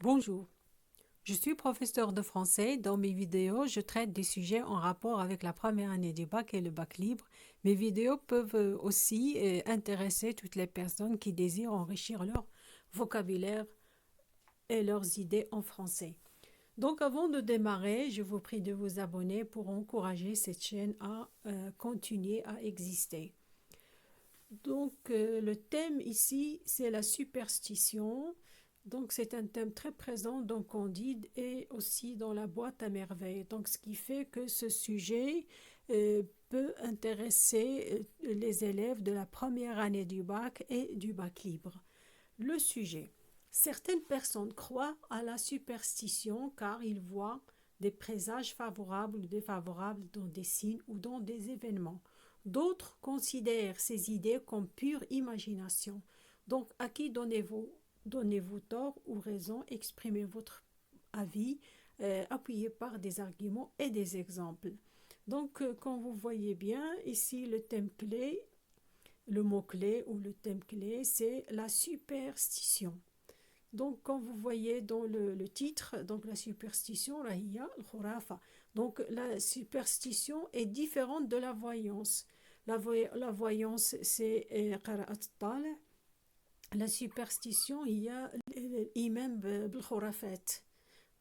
Bonjour, je suis professeur de français. Dans mes vidéos, je traite des sujets en rapport avec la première année du bac et le bac libre. Mes vidéos peuvent aussi intéresser toutes les personnes qui désirent enrichir leur vocabulaire et leurs idées en français. Donc avant de démarrer, je vous prie de vous abonner pour encourager cette chaîne à continuer à exister. Donc le thème ici, c'est la superstition. Donc c'est un thème très présent dans Candide et aussi dans la boîte à merveilles. Donc ce qui fait que ce sujet peut intéresser les élèves de la première année du bac et du bac libre. Le sujet. Certaines personnes croient à la superstition car ils voient des présages favorables ou défavorables dans des signes ou dans des événements. D'autres considèrent ces idées comme pure imagination. Donc, à qui donnez-vous tort ou raison? Exprimez votre avis appuyé par des arguments et des exemples. Donc, comme vous voyez bien, ici, le thème clé, le mot-clé ou le thème clé, c'est la superstition. Donc, comme vous voyez dans le titre, donc la superstition, la hiya, le khurafa. Donc, la superstition est différente de la voyance. La voyance, c'est qira'at al-tali'. La superstition, il y a l'iman bil khurafat.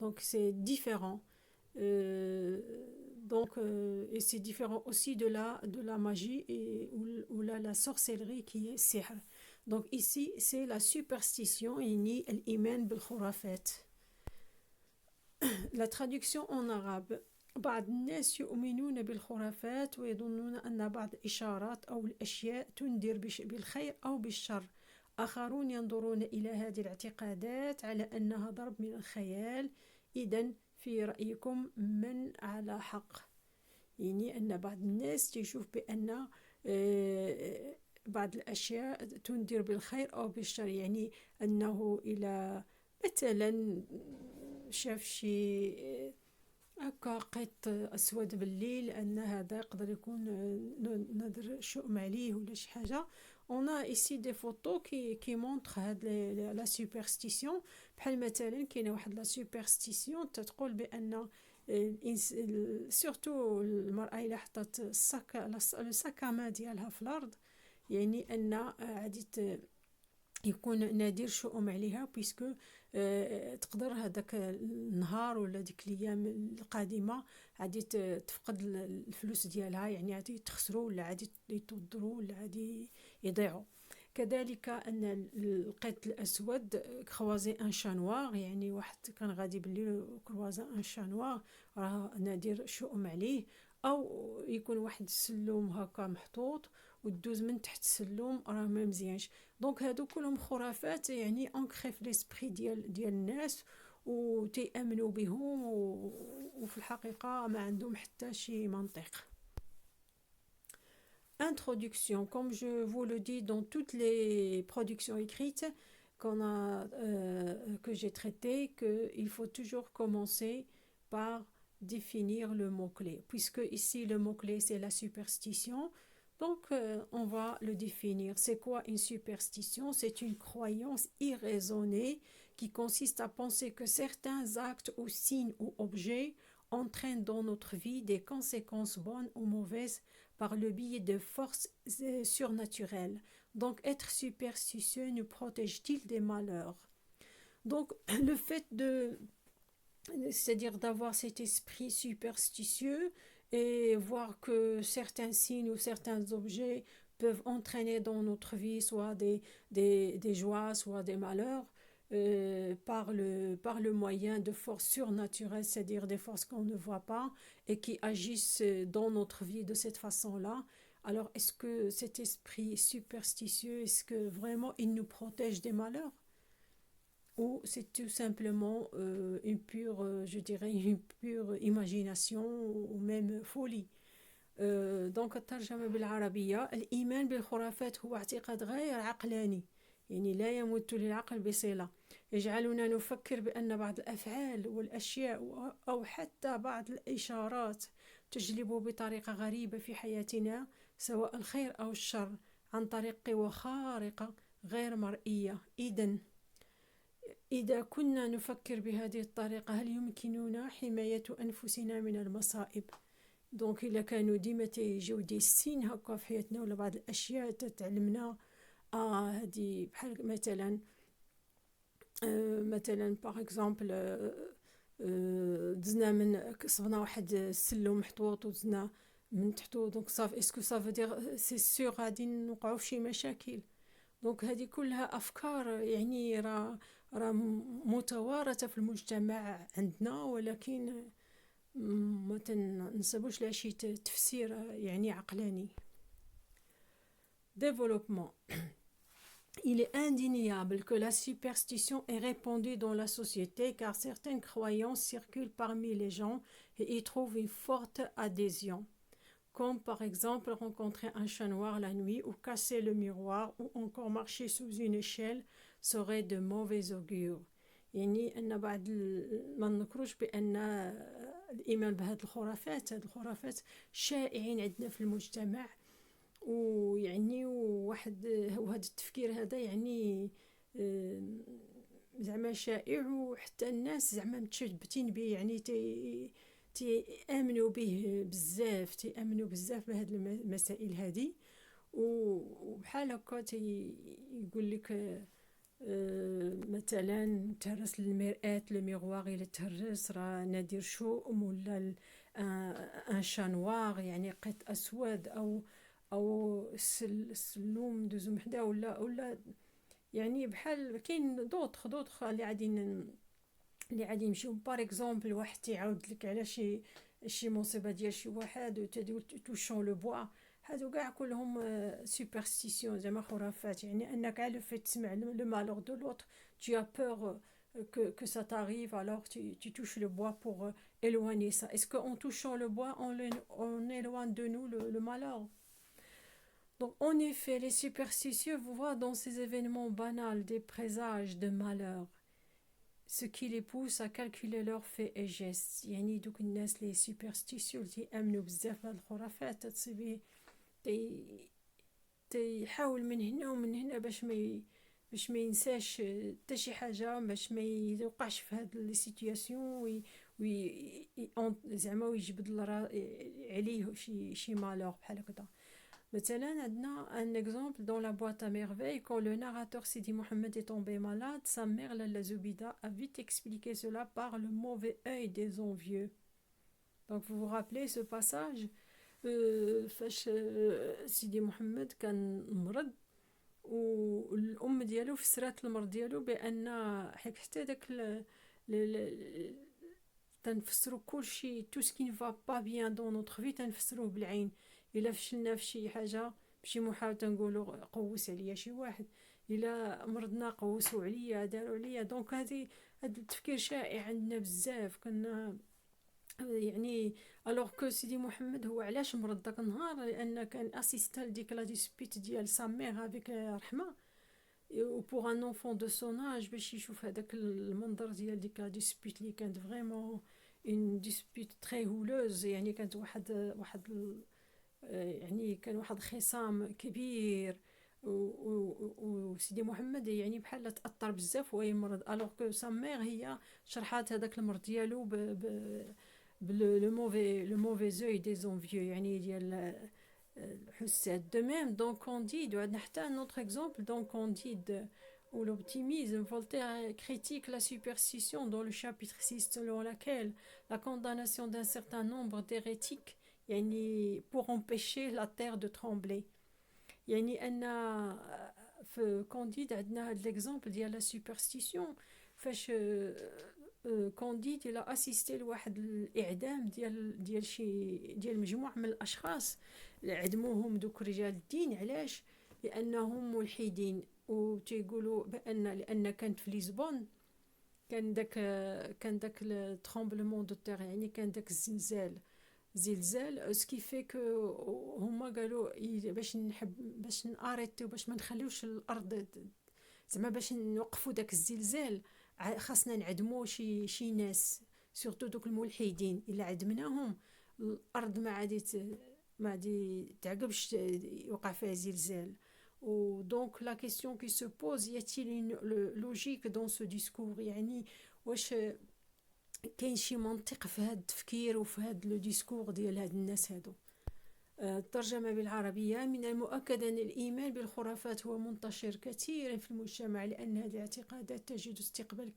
Donc, c'est différent. Euh, et c'est différent aussi de la magie ou la sorcellerie qui est sihr. Donc ici, c'est la superstition, yani l'iman bil khurafat. La traduction en arabe. بعض الناس يؤمنون بالخرافات ويظنون أن بعض الإشارات أو الأشياء تنذر بالخير أو بالشر. آخرون ينظرون إلى هذه الاعتقادات على أنها ضرب من الخيال. إذن في رأيكم من على حق؟ يعني أن بعض الناس تشوف بأن بعض الأشياء تنذر بالخير أو بالشر، يعني أنه إلى مثلا شاف شي هكا قط أسود بالليل أن هذا يقدر يكون نذر شؤم عليه ولا شي حاجة. On a ici des photos qui montrent la superstition. بحال مثلا كاينه واحد لا سوبرستيسيون تتقول بان سورتو المرأة إلا حطت السكامة ديالها في الأرض، يعني أن غادي يكون نادر شؤم عليها بيسكو تقدر هذاك النهار ولا ديك الايام القادمه غادي تفقد الفلوس ديالها، يعني غادي تخسروا ولا غادي يتوضروا ولا غادي يضيعوا. كذلك ان القط الاسود كروازي ان شانوار، يعني واحد كان غادي بالليل كروازي ان شانوار راه نادر شؤم عليه. او يكون واحد السلوم هكا محطوط وتدوز من تحت السلوم راه ما مزيانش. دونك هادو كلهم خرافات، يعني انكري في ليسبري ديال الناس وتيامنوا بهم وفي الحقيقه ما عندهم حتى شي منطق. Introduction. Comme je vous le dis dans toutes les productions écrites que j'ai traitées, qu'il faut toujours commencer par définir le mot-clé. Puisque ici, le mot-clé, c'est la superstition. Donc, on va le définir. C'est quoi une superstition? C'est une croyance irraisonnée qui consiste à penser que certains actes ou signes ou objets entraînent dans notre vie des conséquences bonnes ou mauvaises par le biais de forces surnaturelles. Donc, être superstitieux nous protège-t-il des malheurs? Donc, le fait c'est-à-dire d'avoir cet esprit superstitieux et voir que certains signes ou certains objets peuvent entraîner dans notre vie soit des joies, soit des malheurs, par le moyen de forces surnaturelles, c'est-à-dire des forces qu'on ne voit pas et qui agissent dans notre vie de cette façon-là. Alors, est-ce que cet esprit superstitieux, est-ce que vraiment il nous protège des malheurs? Ou c'est tout simplement une pure, je dirais, une pure imagination ou même folie. دونك الترجمة بالعربية: الإيمان بالخرافات هو اعتقاد غير عقلاني، يعني لا يمت للعقل بصلة، يجعلنا نفكر بأن بعض الأفعال والأشياء أو حتى بعض الإشارات تجلب بطريقة غريبة في حياتنا سواء الخير أو الشر عن طريق قوى خارقة غير مرئية. إذن إذا كنا نفكر بهذه الطريقة هل يمكننا حماية أنفسنا من المصائب؟ دونك إلا كانوا ديما تيجيو دي السين هكا في حياتنا ولا بعض الأشياء تتعلمنا هادي بحال مثلا مثلا باغ اكزومبل دزنا من كسبنا واحد السلم محطوط ودزنا من تحتو دونك صاف اسكو صافو دير سي سيغ غادي نوقعو في شي مشاكل. دونك هذه كلها افكار يعني راه متوارثه في المجتمع عندنا ولكن ما تنسبوش لها شي تفسير يعني عقلاني. Développement. Il est indéniable que la superstition est répandue dans la société car certaines croyances circulent parmi les gens et y trouvent une forte adhésion. Comme par exemple rencontrer un chat noir la nuit ou casser le miroir ou encore marcher sous une échelle serait de mauvais augure. يعني أن بعد ما نذكروش بأن الإيمان بهذه الخرافات شائعين عندنا في المجتمع ويعني وهذا التفكير هذا يعني زعما شائع وحتى الناس زعما متشبتين به يعني تيامنوا به بزاف بهذه المسائل هذه وبحال هكا يقول لك مثلا تهرس المرآة لو ميغوار إلا تهرس راه نادير شؤم ولا ان شانوار يعني قط اسود او السلوم دوزو حدا ولا يعني بحال كاين دوطخ اللي غادي يمشيو باغ اكزومبل واحد تيعاود لك على شي مصيبه ديال شي واحد تدير توشون لو بوا هادو كاع كلهم سوبرستيسيون زعما خرافات يعني انك على فيت تسمع لو مالور دو لوتر tu as peur que ça t'arrive alors tu touches le bois pour éloigner ça. Est-ce qu'en touchant le bois on éloigne de nous le malheur? Donc en effet les superstitieux voient dans ces événements banals des présages de malheur ce qui les pousse à calculer leurs faits et gestes. يعني دوك الناس les superstitieux اللي تيامنوا بزاف بهاد الخرافات تصيبيه تيحاول من هنا ومن هنا باش ما ينساش حتى شي حاجه باش ما يوقعش في هاد لي سيتوياسيون زعما ويجبد عليه شي مالور بحال هكذا. مثلا عندنا un exemple dans la boîte à merveilles quand le narrateur Sidi Mohamed est tombé malade sa mère Lalla Zoubida a vite expliqué cela par le mauvais œil des envieux. Donc vous vous rappelez ce passage فاش سيدي محمد كان مرض والام ديالو فسرات المرض ديالو بان حتى داك تنفسروا كلشي تو سكي نفا با بيان دون نوتر في تنفسروه بالعين الا فشلنا في شي حاجه بشي محاوله تنقولوا قوس عليا شي واحد الا مرضنا قوسوا عليا داروا عليا. دونك هذا التفكير شائع عندنا بزاف كنا يعني الوغ كو سيدي محمد هو علاش مرض داك النهار لان كان اسيستا لديك لا ديسبيت ديال سا ميغ افيك رحمه و بوغ ان اونفون دو سون اج باش يشوف هذاك المنظر ديال ديك لا ديسبيت اللي كانت فريمون اون ديسبيت تري هولوز يعني كانت واحد يعني كان واحد خصام كبير وسيدي محمد يعني بحال تاثر بزاف وهو يمرض الوغ كو سا ميغ هي شرحات هذاك المرض ديالو le mauvais œil des envieux يعني ديال الحساد. De même dans Candide عندنا حتى un autre exemple dans Candide où l'optimisme Voltaire critique la superstition dans le chapitre 6 selon laquelle la condamnation d'un certain nombre d'hérétiques يعني pour empêcher la terre de trembler. يعني أن في Candide عندنا هذا l'exemple ديال la superstition فاش كونديد il a assisté لواحد الاعدام ديال مجموعه من الاشخاص عدموهم دوك رجال الدين. علاش؟ لانهم ملحدين وتيقولوا لان كانت في لشبون كان داك الترامبلمون دو تير يعني كان داك زلزال سكي في كو هما قالوا باش ناريتو باش ما نخليوش الارض زعما باش نوقفوا داك الزلزال خاصنا نعدمو شي ناس سورتو دوك الملحدين الا عدمناهم الارض ما عادي تعقبش يوقع فيها زلزال. Donc la question qui se pose, y a-t-il une logique dans ce discours؟ يعني واش كاين شي منطق في هذا التفكير وفي هذا لو ديسكور ديال هاد الناس هادو؟ الترجمة بالعربية: من المؤكد أن الإيمان بالخرافات هو منتشر كثيرا في المجتمع، لأن هذه الاعتقادات تجد استقبال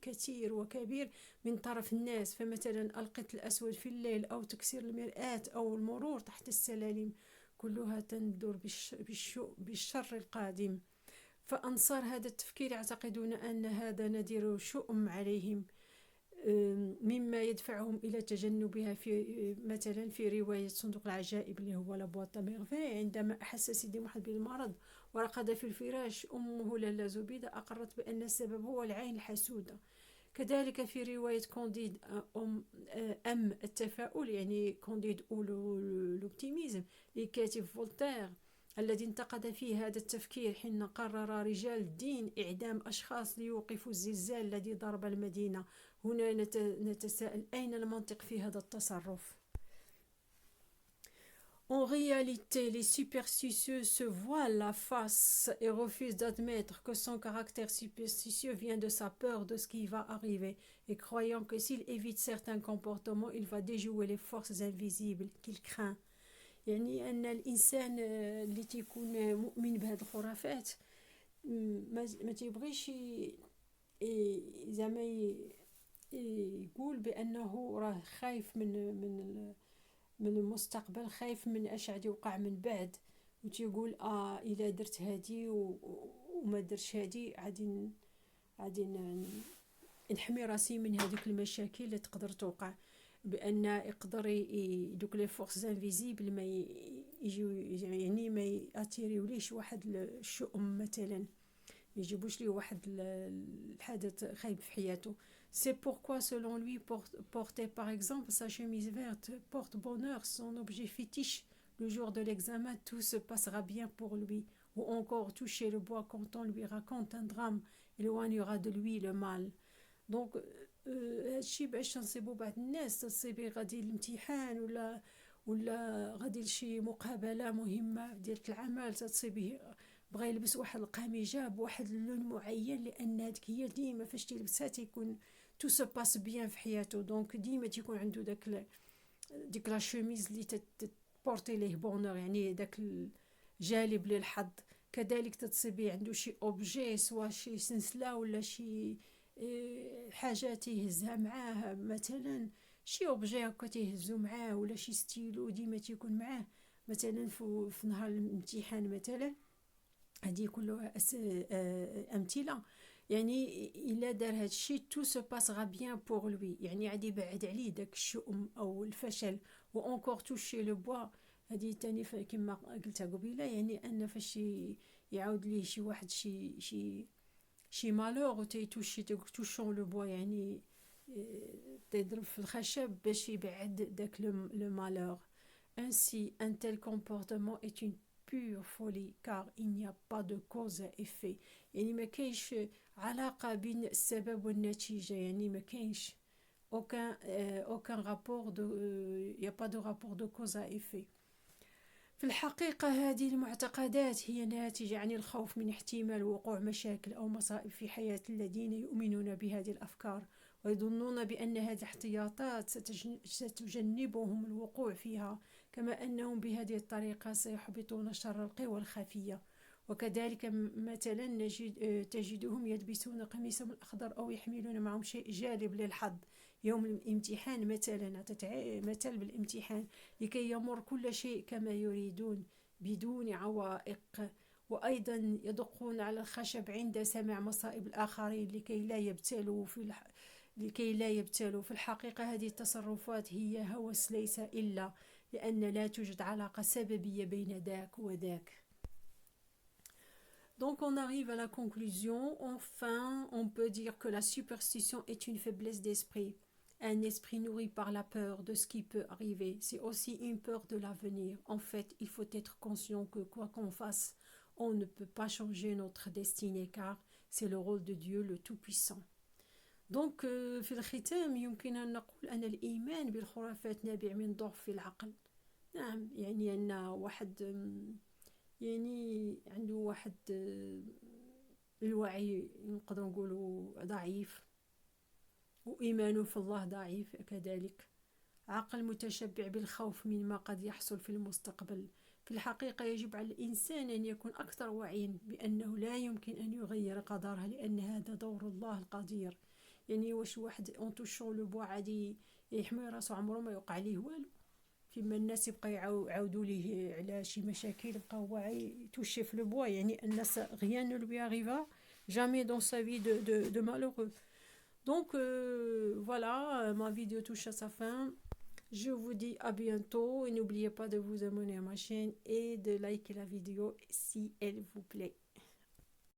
كثير وكبير من طرف الناس. فمثلا القط الأسود في الليل، أو تكسير المرآة، أو المرور تحت السلالم، كلها تندر بالشر القادم. فأنصار هذا التفكير يعتقدون أن هذا نذير شؤم عليهم، مما يدفعهم إلى تجنبها. في مثلا في رواية صندوق العجائب اللي هو لابواط ميرفي، عندما أحس سيدي محمد بالمرض ورقد في الفراش، أمه لالا زبيدة أقرت بأن السبب هو العين الحسودة. كذلك في رواية كونديد أم التفاؤل، يعني كونديد أو لوبتيميزم، لكاتب فولتير، الذي انتقد فيه هذا التفكير حين قرر رجال الدين إعدام أشخاص ليوقفوا الزلزال الذي ضرب المدينة. هنا نتساءل أين المنطق في هذا التصرف؟ En réalité, les superstitieux se voilent la face et refusent d'admettre que son caractère superstitieux vient de sa peur de ce qui va arriver, et croyant que s'il évite certains comportements, il va déjouer les forces invisibles qu'il craint. يعني أن الإنسان اللي تيكون مؤمن بهذه الخرافات ما تيبغيش زعما يقول بأنه راه خايف من المستقبل، خايف من اش غادي يوقع من بعد، وتيقول الا درت هادي وما درتش هادي غادي نحمي راسي من هذيك المشاكل اللي تقدر توقع، بان يقدر دوك لي فورس انفيزيبل ما يجيو، يعني ما ياتيريوليش واحد الشؤم مثلا، ما يجيبوش ليه واحد الحدث خايب في حياته. C'est pourquoi, selon lui, porter par exemple sa chemise verte porte bonheur, son objet fétiche. Le jour de l'examen, tout se passera bien pour lui. Ou encore, toucher le bois quand on lui raconte un drame éloignera de lui le mal. Donc, هادشي باش تنصيبو بعض الناس، تصيبي غادي الامتحان ولا غادي لشي مقابلة مهمة ديال العمل، تصيبيه بغى يلبس واحد القميجة بواحد اللون معين، لأن هاديك هي ديما فاش تلبسها تيكون تو سو باس بيان في حياته. دونك ديما تيكون عنده ديك لا شوميز اللي تبورتي ليه بونور، يعني داك الجالب للحظ. كذلك تتصيبي عنده شي اوبجي، سواء شي سلسله ولا شي حاجه تيهزها معاه، مثلا شي اوبجي هكا تيهزو معاه، ولا شي ستيلو ديما تيكون معاه مثلا في نهار الامتحان مثلا. هذه كلها امثله. يعني الا دار هذا الشيء تو سو باسغا بيان بور لوي، يعني غادي يبعد عليه داك الشؤم او الفشل. و اونكور توشي لو بوا، هذه ثاني كما قلتها قبيله، يعني ان فاش يعاود ليه شي واحد شي مالور و تيتوشي توشون لو بوا، يعني تضرب في الخشب باش يبعد داك لو مالور. Ainsi, un tel comportement est une pure folie, car il n'y a pas de cause à effet. يعني ما كاينش علاقة بين السبب والنتيجة، يعني ما كاينش aucun rapport de y a pas de rapport de cause à effet. في الحقيقة هذه المعتقدات هي ناتجة عن الخوف من احتمال وقوع مشاكل أو مصائب في حياة الذين يؤمنون بهذه الأفكار، ويظنون بأن هذه الاحتياطات ستجنبهم الوقوع فيها، كما أنهم بهذه الطريقة سيحبطون شر القوى الخفية. وكذلك مثلا تجدهم يلبسون قميصهم الأخضر أو يحملون معهم شيء جالب للحظ يوم الامتحان مثلا، مثل بالامتحان، لكي يمر كل شيء كما يريدون بدون عوائق. وأيضا يدقون على الخشب عند سماع مصائب الآخرين لكي لا يبتلوا في الحقيقة هذه التصرفات هي هوس، ليس إلا لأن لا توجد علاقة سببية بين ذاك وذاك. Donc on arrive à la conclusion. Enfin, on peut dire que la superstition est une faiblesse d'esprit. Un esprit nourri par la peur de ce qui peut arriver, c'est aussi une peur de l'avenir. En fait, il faut être conscient que quoi qu'on fasse, on ne peut pas changer notre destinée, car c'est le rôle de Dieu le Tout-Puissant. Donc في الختام يمكن أن نقول أن الإيمان بالخرافات نابع من ضعف العقل. نعم، يعني أن واحد يعني عنده واحد الوعي نقدر نقولوا ضعيف، وإيمانه في الله ضعيف كذلك، عقل متشبع بالخوف مما قد يحصل في المستقبل. في الحقيقة يجب على الإنسان أن يكون أكثر وعيا بأنه لا يمكن أن يغير قدرها، لأن هذا دور الله القدير. يعني واش واحد اون توشون لو بوا عادي يحمي راسو عمره ما يوقع ليه والو، فيما الناس يبقى يعاودوا ليه على شي مشاكل، يبقى هو يتوشي في لو بوا. يعني الناس rien ne lui arriva jamais dans sa vie de malheureux. Donc voilà, ma vidéo touche à sa fin. Je vous dis à bientôt et n'oubliez pas de vous abonner à ma chaîne et de liker la vidéo si elle vous plaît.